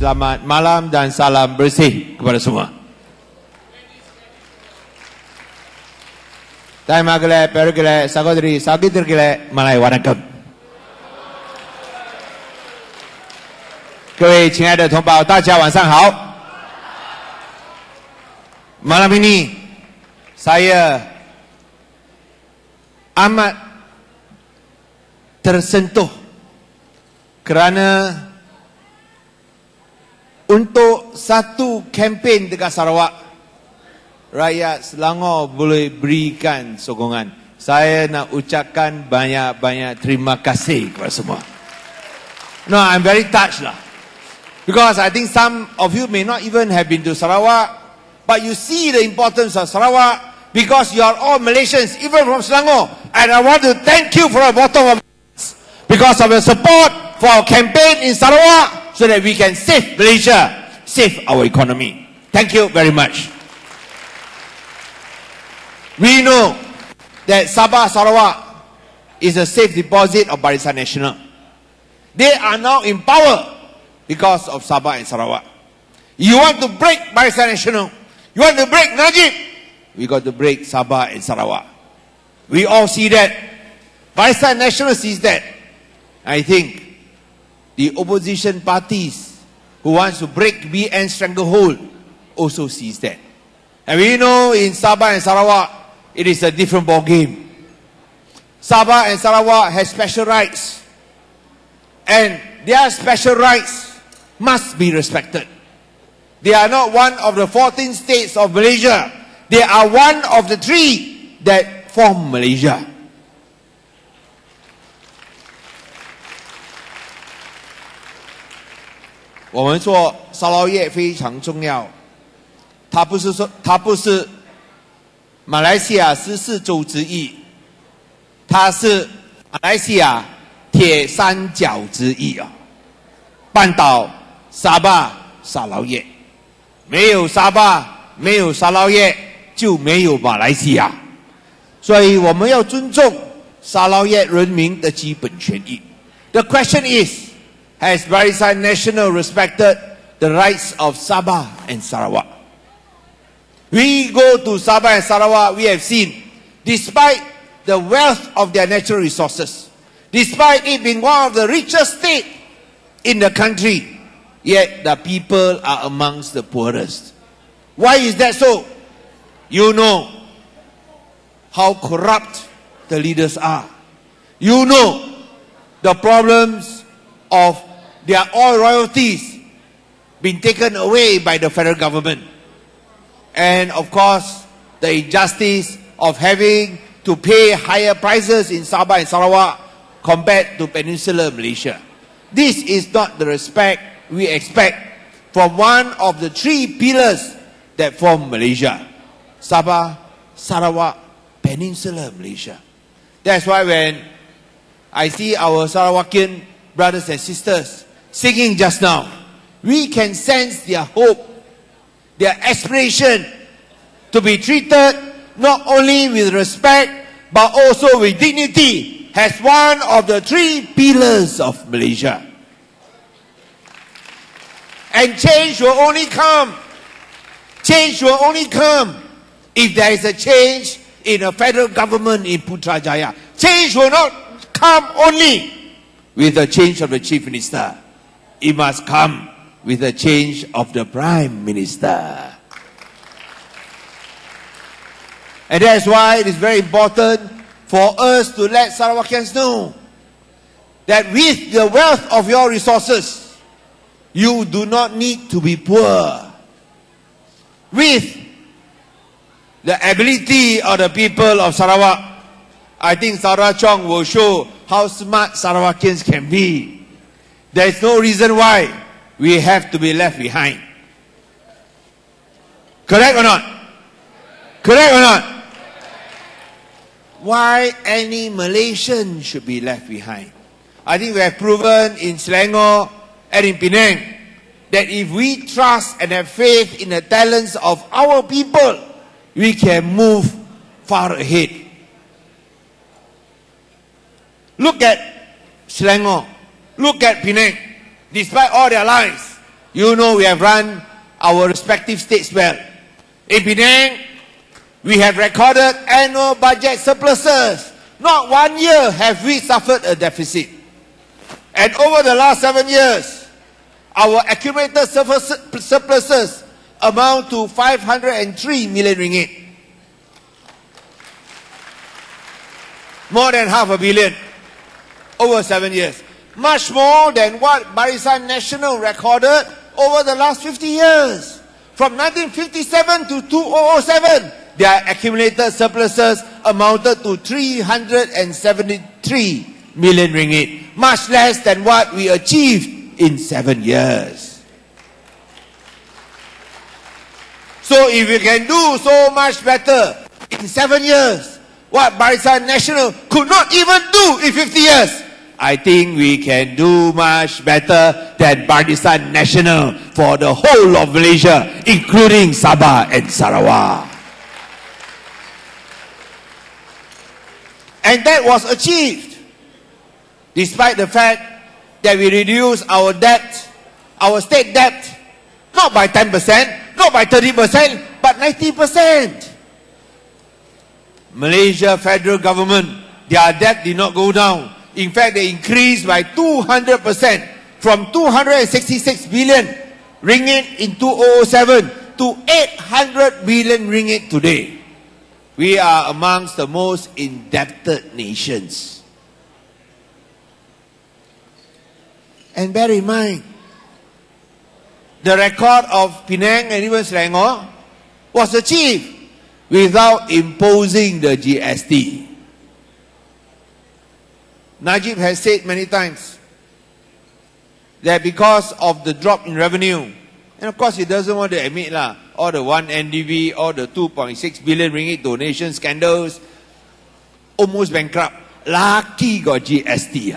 Selamat malam dan salam bersih kepada semua. தாய்மார்களே, பெருகளே, சகோதரி சகோதரிகளே, மலை வணக்கம். 各位亲爱的同胞，大家晚上好. Malam ini saya amat tersentuh kerana untuk satu kempen dekat Sarawak, rakyat Selangor boleh berikan sokongan. Saya nak ucapkan banyak-banyak terima kasih kepada semua. No, I'm very touched lah. Because I think some of you may not even have been to Sarawak, but you see the importance of Sarawak because you are all Malaysians, even from Selangor. And I want to thank you from the bottom of my heart because of your support for our campaign in Sarawak so that we can save Malaysia, save our economy. Thank you very much. We know that Sabah Sarawak is a safe deposit of Barisan Nasional. They are now in power because of Sabah and Sarawak. You want to break Barisan Nasional, you want to break Najib, we got to break Sabah and Sarawak. We all see that. Barisan Nasional sees that. I think the opposition parties who wants to break BN stranglehold also sees that. And we know in Sabah and Sarawak, it is a different ball game. Sabah and Sarawak has special rights. And their special rights must be respected. They are not one of the 14 states of Malaysia. They are one of the 3 that form Malaysia. We 我们说沙捞越非常重要，它不是马来西亚14州之一，它是马来西亚铁三角之一啊。半岛、沙巴、沙捞越，没有沙巴，没有沙捞越，就没有马来西亚。所以我们要尊重沙捞越人民的基本权益。The question is, has Barisan Nasional respected the rights of Sabah and Sarawak? We go to Sabah and Sarawak, we have seen, despite the wealth of their natural resources, despite it being one of the richest states in the country, yet the people are amongst the poorest. Why is that so? You know how corrupt the leaders are. You know the problems of their oil royalties being taken away by the federal government. And of course, the injustice of having to pay higher prices in Sabah and Sarawak compared to Peninsular Malaysia. This is not the respect we expect from one of the 3 pillars that form Malaysia. Sabah, Sarawak, Peninsular Malaysia. That's why when I see our Sarawakian brothers and sisters singing just now, we can sense their hope, their aspiration to be treated not only with respect but also with dignity as one of the 3 pillars of Malaysia. And change will only come if there is a change in a federal government in Putrajaya. Change will not come only with the change of the chief minister. It must come with the change of the prime minister. And that's why it is very important for us to let Sarawakians know that with the wealth of your resources, you do not need to be poor. With the ability of the people of Sarawak, I think Sarawak Chong will show how smart Sarawakians can be. There is no reason why we have to be left behind. Correct or not? Correct or not? Why any Malaysian should be left behind? I think we have proven in Selangor and in Penang that if we trust and have faith in the talents of our people, we can move far ahead. Look at Selangor. Look at Penang. Despite all their lies, You know we have run our respective states well. In Penang, we have recorded annual budget surpluses. Not 1 year have we suffered a deficit. And over the last 7 years, our accumulated surpluses amount to 503 million ringgit. More than $500 million over 7 years. Much more than what Barisan Nasional recorded over the last 50 years. From 1957 to 2007, their accumulated surpluses amounted to 373 million ringgit. Much less than what we achieved in 7 years. So if we can do so much better in 7 years, what Barisan Nasional could not even do in 50 years, I think we can do much better than Barisan Nasional for the whole of Malaysia, including Sabah and Sarawak. And that was achieved despite the fact that we reduced our debt, our state debt, not by 10%, not by 30%, but 90%. Malaysia federal government, their debt did not go down. In fact, they increased by 200% from 266 billion ringgit in 2007 to 800 billion ringgit today. We are amongst the most indebted nations. And bear in mind, the record of Penang and even Selangor was achieved without imposing the GST. Najib has said many times that because of the drop in revenue, and of course he doesn't want to admit all the 1 NDV, all the 2.6 billion ringgit donation scandals, almost bankrupt. Lucky got GST.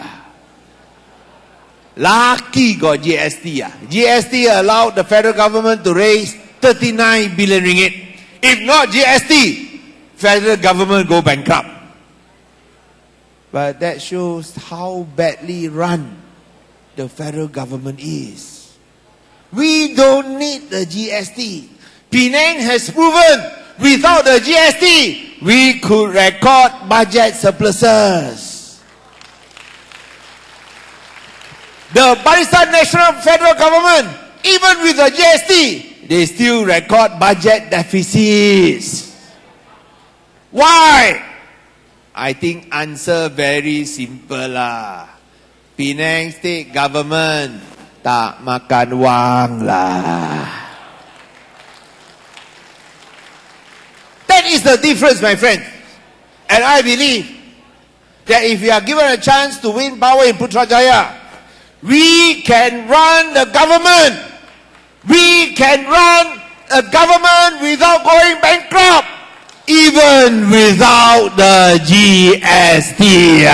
Lucky got GST. GST allowed the federal government to raise 39 billion ringgit. If not GST, federal government go bankrupt. But that shows how badly run the federal government is. We don't need the GST. Penang has proven without the GST, we could record budget surpluses. The Barisan Nasional federal government, even with the GST, they still record budget deficits. Why? I think answer very simple lah. Penang state government tak makan wang lah. That is the difference, my friend. And I believe that if we are given a chance to win power in Putrajaya, we can run the government. We can run a government without going bankrupt. Even without the GST.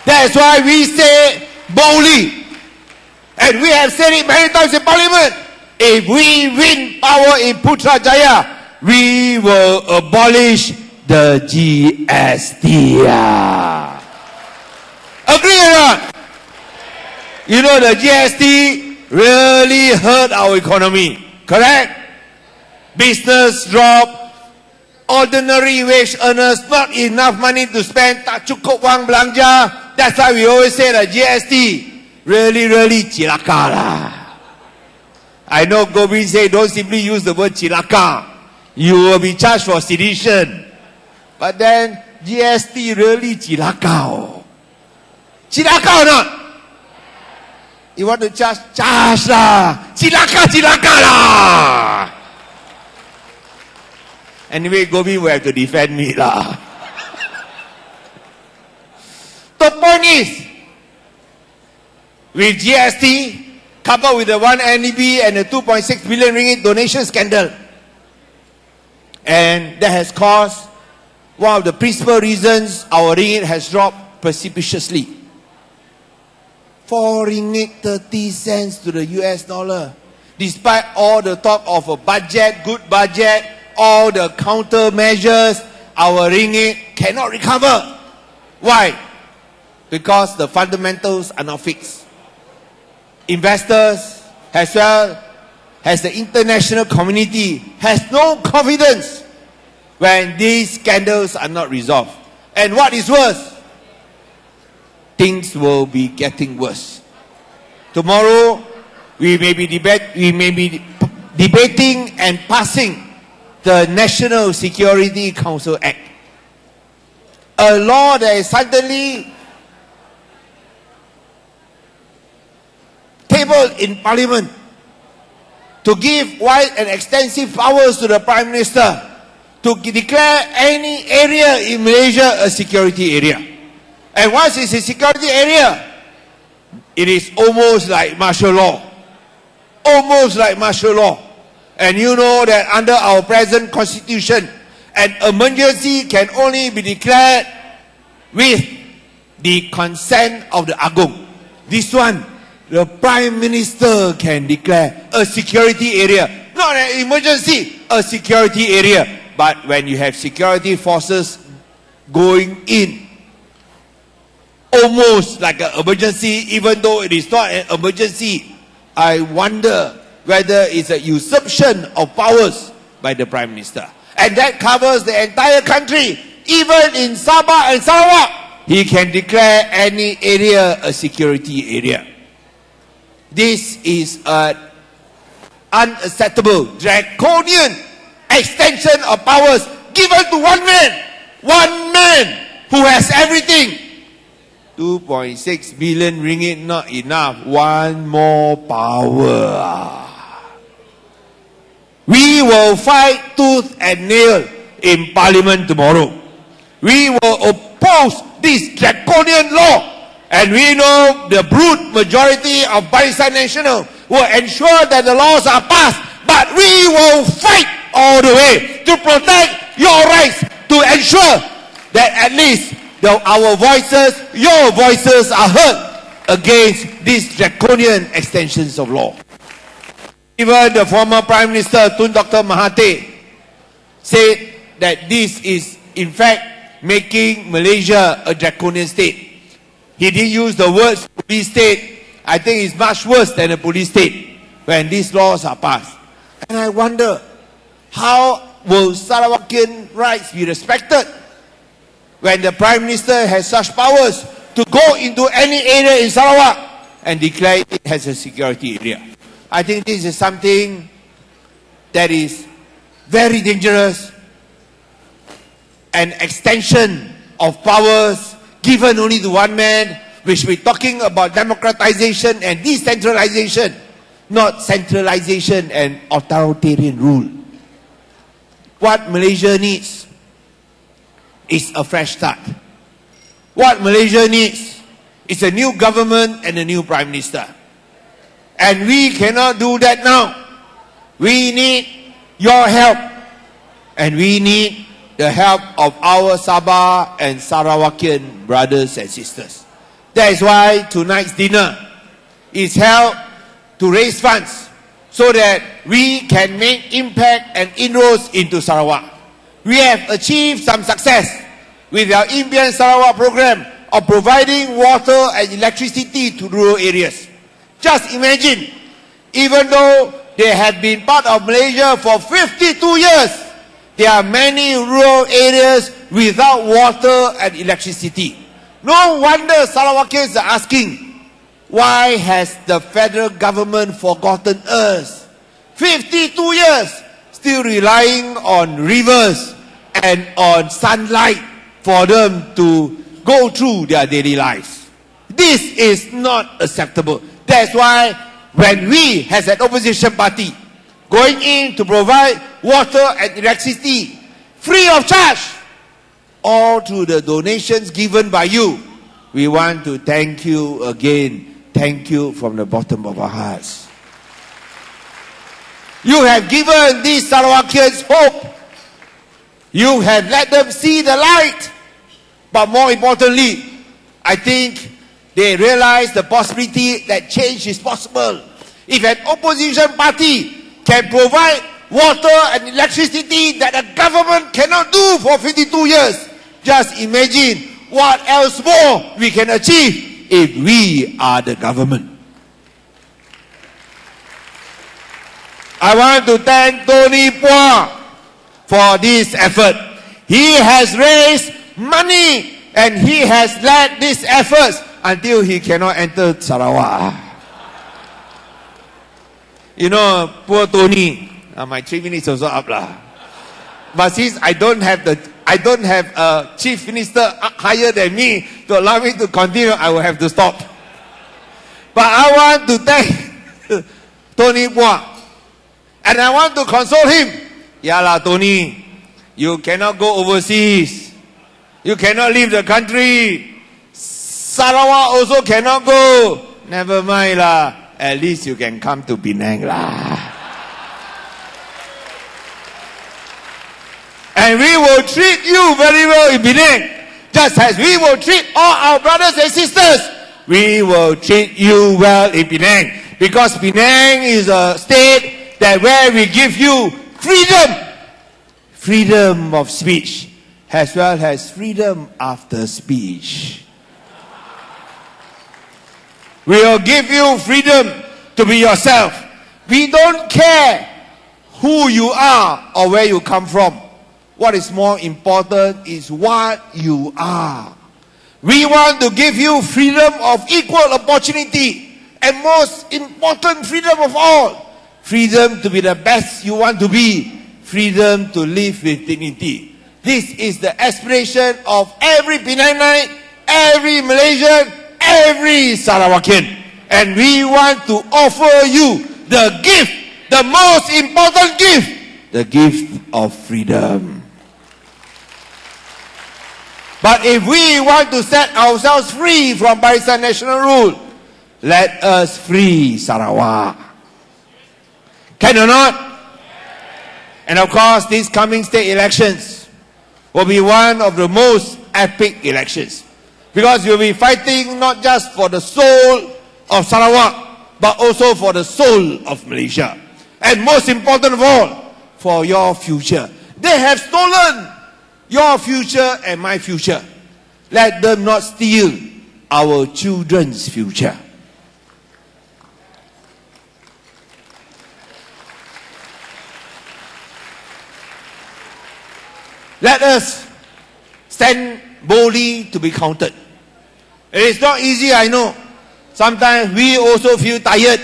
That's why we say boldly, and we have said it many times in Parliament, if we win power in Putrajaya, we will abolish the GST. Agree or not? You know the GST really hurt our economy, correct? Business drop, ordinary wage earners not enough money to spend, tak cukup wang belanja. That's why we always say that GST really cilaka lah. I know Govind say don't simply use the word cilaka. You will be charged for sedition. But then GST really cilaka. Cilaka or not? You want to charge? Charge lah. Cilaka lah. Anyway, Gobi will have to defend me lah. The point is, with GST, coupled with the 1 NEB and the 2.6 billion ringgit donation scandal, and that has caused one of the principal reasons our ringgit has dropped precipitously. 4 ringgit 30 cents to the US dollar. Despite all the talk of a budget, good budget, all the countermeasures, our ringgit cannot recover. Why? Because the fundamentals are not fixed. investors as well as the international community has no confidence when these scandals are not resolved. And what is worse, things will be getting worse. Tomorrow, we may be debating and passing the National Security Council Act, a law that is suddenly tabled in Parliament to give wide and extensive powers to the Prime Minister to declare any area in Malaysia a security area. And once it's a security area, it is almost like martial law. Almost like martial law. And you know that under our present constitution, an emergency can only be declared with the consent of the Agong. This one, the Prime Minister can declare a security area. Not an emergency, a security area. But when you have security forces going in, almost like an emergency, even though it is not an emergency, I wonder whether it's a usurpation of powers by the Prime Minister. And that covers the entire country. Even in Sabah and Sarawak, he can declare any area a security area. This is an unacceptable, draconian extension of powers given to one man who has everything. 2.6 billion ringgit not enough. One more power. We will fight tooth and nail in Parliament tomorrow. We will oppose this draconian law. And we know the brute majority of Barisan Nasional will ensure that the laws are passed. But we will fight all the way to protect your rights, to ensure that at least our voices, your voices are heard against these draconian extensions of law. Even the former Prime Minister, Tun Dr. Mahathir, said that this is in fact making Malaysia a draconian state. He didn't use the words police state. I think it's much worse than a police state when these laws are passed. And I wonder, how will Sarawakian rights be respected when the Prime Minister has such powers to go into any area in Sarawak and declare it as a security area? I think this is something that is very dangerous, an extension of powers given only to one man. We should be talking about democratization and decentralization, not centralization and authoritarian rule. What Malaysia needs is a fresh start. What Malaysia needs is a new government and a new Prime Minister. And we cannot do that now. We need your help. And we need the help of our Sabah and Sarawakian brothers and sisters. That is why tonight's dinner is held to raise funds so that we can make impact and inroads into Sarawak. We have achieved some success with our Impian Sarawak program of providing water and electricity to rural areas. Just imagine, even though they have been part of Malaysia for 52 years, there are many rural areas without water and electricity. No wonder Sarawakians are asking, why has the federal government forgotten us? 52 years, still relying on rivers and on sunlight for them to go through their daily lives. This is not acceptable. That's why when we, as an opposition party, going in to provide water and electricity free of charge, all through the donations given by you, we want to thank you again. Thank you from the bottom of our hearts. You have given these Sarawakians hope. You have let them see the light. But more importantly, I think they realize the possibility that change is possible. If an opposition party can provide water and electricity that the government cannot do for 52 years, just imagine what else more we can achieve if we are the government. I want to thank Tony Pua for this effort. He has raised money and he has led these efforts until he cannot enter Sarawak. You know, poor Tony. My 3 minutes also up lah. But since I don't have a chief minister higher than me to allow me to continue, I will have to stop. But I want to thank Tony Pua, and I want to console him. Yeah lah, Tony, you cannot go overseas. You cannot leave the country. Sarawak also cannot go. Never mind lah. At least you can come to Penang lah. And we will treat you very well in Penang. Just as we will treat all our brothers and sisters. We will treat you well in Penang. Because Penang is a state that where we give you freedom. Freedom of speech. As well as freedom after speech. We will give you freedom to be yourself. We don't care who you are or where you come from. What is more important is what you are. We want to give you freedom of equal opportunity. And most important, freedom of all. Freedom to be the best you want to be. Freedom to live with dignity. This is the aspiration of every Penangite, every Malaysian, every Sarawakian. And we want to offer you the gift, the most important gift, the gift of freedom. But if we want to set ourselves free from Barisan National rule, let us free Sarawak. Can or not? And of course, these coming state elections will be one of the most epic elections. Because you'll be fighting not just for the soul of Sarawak, but also for the soul of Malaysia. And most important of all, for your future. They have stolen your future and my future. Let them not steal our children's future. Let us stand boldly to be counted. It is not easy, I know. Sometimes we also feel tired,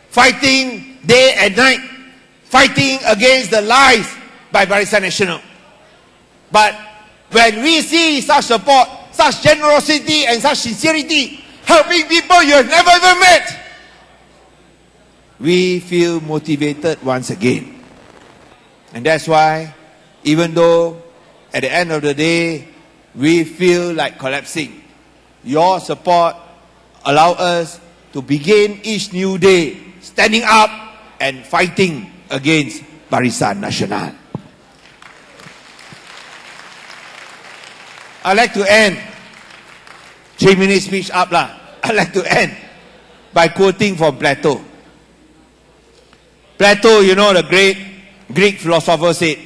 fighting day and night, fighting against the lies by Barisan Nasional. But when we see such support, such generosity and such sincerity, helping people you have never even met, we feel motivated once again. And that's why, even though at the end of the day, we feel like collapsing, your support allow us to begin each new day standing up and fighting against Barisan Nasional. I'd like to end 3 minute speech up lah. I'd like to end by quoting from Plato. Plato, you know, the great Greek philosopher, said,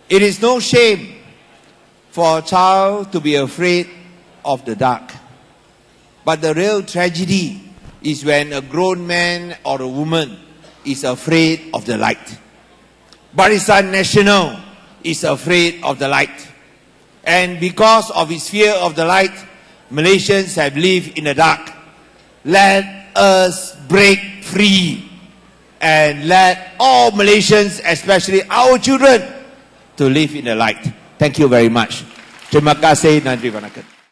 "It is no shame for a child to be afraid of the dark. But the real tragedy is when a grown man or a woman is afraid of the light." Barisan Nasional is afraid of the light. And because of his fear of the light, Malaysians have lived in the dark. Let us break free and let all Malaysians, especially our children, to live in the light. Thank you very much. Terima kasih, Nandri Vanakan.